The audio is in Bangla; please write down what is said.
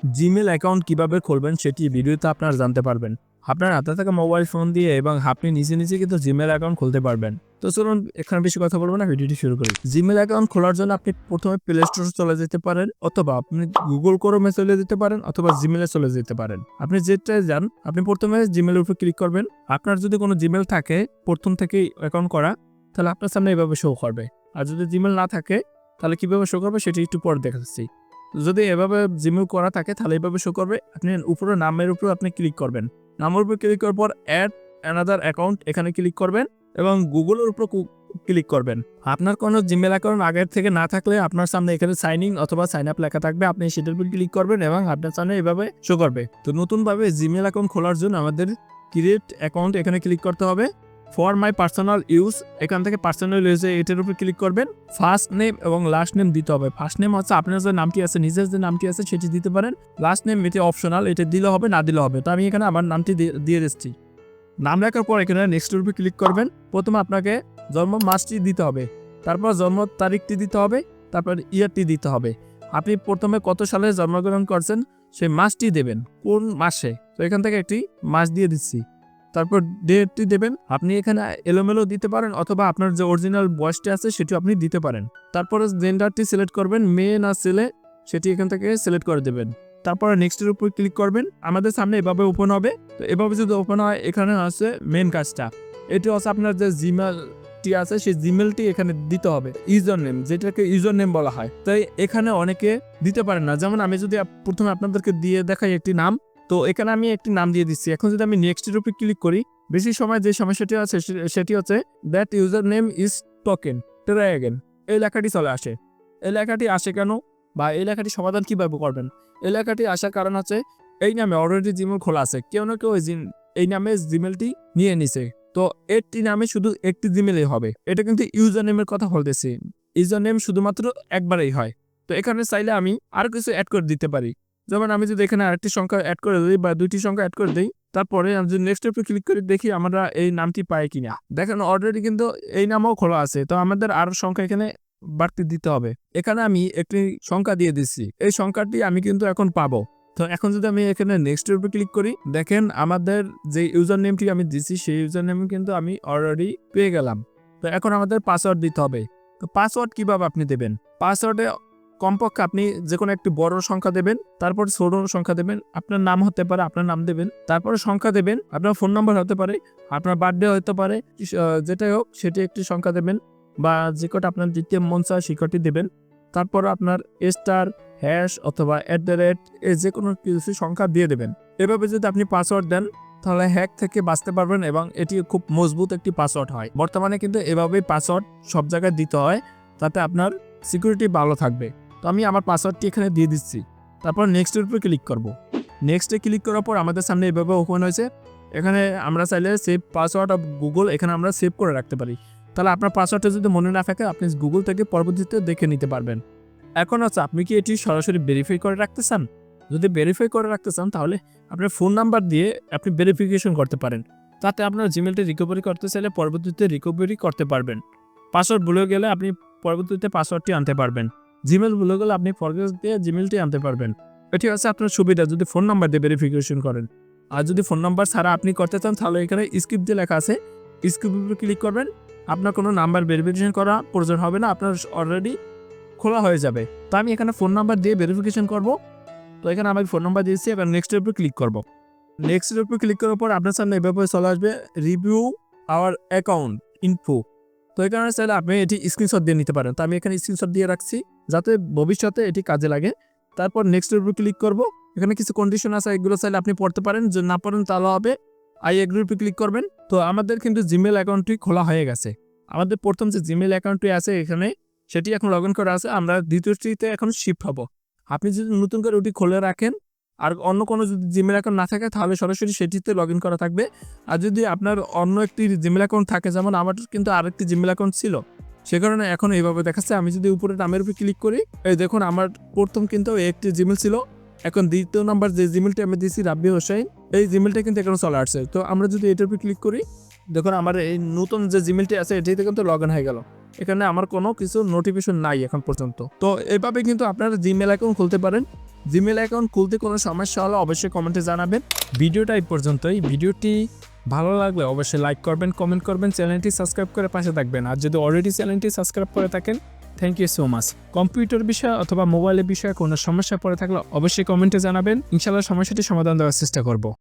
জিমেল অ্যাকাউন্ট কিভাবে খুলবেন সেটি ভিডিওতে আপনারা জানতে পারবেন। আপনার হাতে থাকা মোবাইল ফোন দিয়ে এবং আপনি নিজে কিন্তু জিমেল অ্যাকাউন্ট খুলতে পারবেন। তো চলুন এখানে বেশি কথা বলবো না, ভিডিওটি শুরু করি। জিমেল অ্যাকাউন্ট খোলার জন্য আপনি প্রথমে প্লে স্টোরে চলে যেতে পারেন, অথবা আপনি গুগল ক্রোমে চলে যেতে পারেন, অথবা জিমেলে চলে যেতে পারেন। আপনি যেটাই যান, আপনি প্রথমে জিমেলের উপর ক্লিক করবেন। আপনার যদি কোনো জিমেল থাকে প্রথম থেকেই অ্যাকাউন্ট করা, তাহলে আপনার সামনে এভাবে শো করবে। আর যদি জিমেল না থাকে তাহলে কিভাবে শো করবে সেটি একটু পরে দেখাচ্ছি। যদি এভাবে জিমেল করা থাকে তাহলে এভাবে শো করবে। আপনি উপরে নামের উপর আপনি ক্লিক করবেন। নামের উপর ক্লিক করার পর অ্যাড অ্যানাদার অ্যাকাউন্ট এখানে ক্লিক করবেন এবং গুগলের উপর ক্লিক করবেন। আপনার কোনো জিমেল অ্যাকাউন্ট আগের থেকে না থাকলে আপনার সামনে এখানে সাইন ইন অথবা সাইন আপ লেখা থাকবে, আপনি সেটার উপর ক্লিক করবেন এবং আপনার সামনে এভাবে শো করবে। তো নতুনভাবে জিমেল অ্যাকাউন্ট খোলার জন্য আমাদের ক্রিয়েট অ্যাকাউন্ট এখানে ক্লিক করতে হবে। ফর মাই পার্সোনাল ইউজ এখান থেকে পার্সোনাল ইউজে এটার উপর ক্লিক করবেন। ফার্স্ট নেম এবং লাস্ট নেম দিতে হবে। ফার্স্ট নেম হচ্ছে আপনার যে নামটি আছে, নিজের যে নামটি আছে সেটি দিতে পারেন। লাস্ট নেম এটি অপশনাল, এটা দিলে হবে না দিলে হবে। তো আমি এখানে আমার নামটি দিয়ে দিচ্ছি। নাম লেখার পর এখানে নেক্সটের উপর ক্লিক করবেন। প্রথমে আপনাকে জন্ম মাসটি দিতে হবে, তারপর জন্ম তারিখটি দিতে হবে, তারপর ইয়ারটি দিতে হবে। আপনি প্রথমে কত সালে জন্মগ্রহণ করছেন সেই মাসটি দেবেন, কোন মাসে। তো এখান থেকে একটি মাস দিয়ে দিচ্ছি। তারপর ডেটটি দেবেন। আপনি এখানে এলোমেলো দিতে পারেন, অথবা আপনার যে অরিজিনাল বয়সটি আছে সেটি আপনি দিতে পারেন। তারপরে জেন্ডারটি সিলেক্ট করবেন, মেয়ে না ছেলে সেটি এখান থেকে সিলেক্ট করে দেবেন। তারপরে নেক্সটের উপর ক্লিক করবেন। আমাদের সামনে এভাবে ওপেন হবে। তো এভাবে যদি ওপেন হয়, এখানে আছে মেন কাজটা। এটি হচ্ছে আপনার যে জিমেলটি আছে সেই জিমেলটি এখানে দিতে হবে। ইউজার নেম, যেটাকে ইউজার নেম বলা হয়। তাই এখানে অনেকে দিতে পারেন না। যেমন আমি যদি প্রথমে আপনাদেরকে দিয়ে দেখাই একটি নাম, তো এখানে আমি একটি নাম দিয়ে দিচ্ছি। এখন যদি আমি নেক্সটের উপর ক্লিক করি, বেশি সময় যে সমস্যাটি আছে সেটি হচ্ছে that user name is token try again, এই লেখাটি চলে আসে। এই লেখাটি আসে কেন, বা এই লেখাটি সমাধান কিভাবে করবেন? এই লেখাটি আসার কারণ হচ্ছে এই নামে অলরেডি জিমেল খোলা আছে, কেউ না কেউ এই নামে জিমেলটি নিয়ে নিছে। তো একটি নামে শুধু একটি জিমেলই হবে। এটা কিন্তু ইউজার নেমের কথা বলতেছি। ইউজার নেম শুধুমাত্র একবারেই হয়। তো এখানে চাইলে আমি আরো কিছু অ্যাড করে দিতে পারি। যেমন আমি যদি এখানে আরেকটি সংখ্যা অ্যাড করে দিই বা দুইটি সংখ্যা অ্যাড করে দিই, তারপরে আমি যদি নেক্সট উপরে ক্লিক করে দেখি আমরা এই নামটি পাই কিনা। দেখেন অলরেডি কিন্তু এই নামও খোলা আছে। তো আমাদের আরো সংখ্যা এখানে বাড়তি দিতে হবে। এখানে আমি একটি সংখ্যা দিয়ে দিচ্ছি, এই সংখ্যাটি আমি কিন্তু এখন পাবো। তো এখন যদি আমি এখানে নেক্সটের উপর ক্লিক করি, দেখেন আমাদের যে ইউজার নেমটি আমি দিচ্ছি সেই ইউজার নেম কিন্তু আমি অলরেডি পেয়ে গেলাম। তো এখন আমাদের পাসওয়ার্ড দিতে হবে। তো পাসওয়ার্ড কিভাবে আপনি দেবেন? পাসওয়ার্ডে কমপক্ষে আপনি যে কোনো একটি বড় সংখ্যা দেবেন, তারপর ছোট সংখ্যা দেবেন। আপনার নাম হতে পারে, আপনার নাম দেবেন, তারপরে সংখ্যা দেবেন। আপনার ফোন নাম্বার হতে পারে, আপনার বার্থডে হতে পারে, যেটাই হোক সেটি একটি সংখ্যা দেবেন, বা যে কটা আপনার দিতে মন চায় সেই কটি দেবেন। তারপর আপনার স্টার, হ্যাশ অথবা @ এই যে কোনো কিছু সংখ্যা দিয়ে দেবেন। এভাবে যদি আপনি পাসওয়ার্ড দেন তাহলে হ্যাক থেকে বাঁচতে পারবেন এবং এটি খুব মজবুত একটি পাসওয়ার্ড হয়। বর্তমানে কিন্তু এভাবেই পাসওয়ার্ড সব জায়গায় দিতে হয়, তাতে আপনার সিকিউরিটি ভালো থাকবে। তো আমি আমার পাসওয়ার্ডটি এখানে দিয়ে দিচ্ছি। তারপর নেক্সটের উপরে ক্লিক করব। নেক্সটে ক্লিক করার পর আমাদের সামনে এভাবে ওপেন হয়েছে। এখানে আমরা চাইলে সেভ পাসওয়ার্ড অফ গুগল এখানে আমরা সেভ করে রাখতে পারি। তাহলে আপনার পাসওয়ার্ডটা যদি মনে না থাকে আপনি গুগল থেকে পরবর্তীতে দেখে নিতে পারবেন। এখন হচ্ছে আপনি কি এটি সরাসরি ভেরিফাই করে রাখতে চান? যদি ভেরিফাই করে রাখতে চান তাহলে আপনার ফোন নাম্বার দিয়ে আপনি ভেরিফিকেশন করতে পারেন। তাতে আপনার জিমেলটি রিকভারি করতে চাইলে পরবর্তীতে রিকভারি করতে পারবেন। পাসওয়ার্ড ভুলে গেলে আপনি পরবর্তীতে পাসওয়ার্ডটি আনতে পারবেন। জিমেল ভুলে গেলে আপনি ফরগেট দিয়ে জিমেলটি আনতে পারবেন। এটি হচ্ছে আপনার সুবিধা যদি ফোন নাম্বার দিয়ে ভেরিফিকেশন করেন। আর যদি ফোন নাম্বার ছাড়া আপনি করতে চান তাহলে এখানে স্কিপ দিয়ে লেখা আছে, স্কিপ উপরে ক্লিক করবেন। আপনার কোনো নাম্বার ভেরিফিকেশন করা প্রয়োজন হবে না, আপনার অলরেডি খোলা হয়ে যাবে। তো আমি এখানে ফোন নাম্বার দিয়ে ভেরিফিকেশন করব। তো এখানে আমি ফোন নাম্বার দিয়েছি, এবার নেক্সটের উপর ক্লিক করব। নেক্সটের উপর ক্লিক করার পর আপনার সামনে এভাবে চলে আসবে রিভিউ আওয়ার অ্যাকাউন্ট ইনফো। তো এই কারণে চাইলে আপনি এটি স্ক্রিনশট দিয়ে নিতে পারেন। তো আমি এখানে স্ক্রিনশট দিয়ে রাখছি যাতে ভবিষ্যতে এটি কাজে লাগে। তারপর নেক্সটের উপর ক্লিক করব। এখানে কিছু কন্ডিশন আছে, এগুলো চাইলে আপনি পড়তে পারেন, যদি না পড়েন তাহলে হবে আই এগ্রির উপর ক্লিক করবেন। তো আমাদের কিন্তু জিমেল অ্যাকাউন্টটি খোলা হয়ে গেছে। আমাদের প্রথম যে জিমেল অ্যাকাউন্টটি আছে এখানে সেটি এখন লগ ইন করা আছে, আমরা দ্বিতীয়টিতে এখন শিফট হব। আপনি যদি নতুন করে ওটি খুলে রাখেন আর অন্য কোনো যদি জিমেল অ্যাকাউন্ট না থাকে তাহলে সরাসরি সেটিতে লগ ইন করা থাকবে। আর যদি আপনার অন্য একটি জিমেল অ্যাকাউন্ট থাকে, যেমন আমার কিন্তু আরেকটি জিমেল অ্যাকাউন্ট ছিল, সে কারণে এখন এইভাবে দেখাচ্ছে। আমি যদি উপরে নামের উপর ক্লিক করি, এই দেখুন আমার প্রথম কিন্তু একটি জিমেল ছিল, এখন দ্বিতীয় নাম্বার যে জিমেলটি আমি দিয়েছি রাব্বি হোসেন, এই জিমেলটা কিন্তু এখন চলে আসছে। তো আমরা যদি এটার উপর ক্লিক করি, দেখুন আমার এই নতুন যে জিমেলটি আছে এটিতে কিন্তু লগ ইন হয়ে গেল। এখানে আমার কোনো কিছু নোটিফিকেশন নাই এখন পর্যন্ত। তো এভাবে কিন্তু আপনারা জিমেল অ্যাকাউন্ট খুলতে পারেন। জিমেল অ্যাকাউন্ট খুলতে কোনো সমস্যা হলে অবশ্যই কমেন্টে জানাবেন। ভিডিওটা এই পর্যন্তই। ভিডিওটি ভালো লাগলে অবশ্যই লাইক করবেন, কমেন্ট করবেন, চ্যানেলটি সাবস্ক্রাইব করে পাশে থাকবেন। আর যদি অলরেডি চ্যানেলটি সাবস্ক্রাইব করে থাকেন, thank you so much. Computer বিষয়ে অথবা মোবাইলের বিষয়ে কোনো সমস্যা পড়ে থাকলে অবশ্যই কমেন্টে জানাবেন। ইনশাআল্লাহ সমস্যাটি সমাধান দেওয়ার চেষ্টা করব।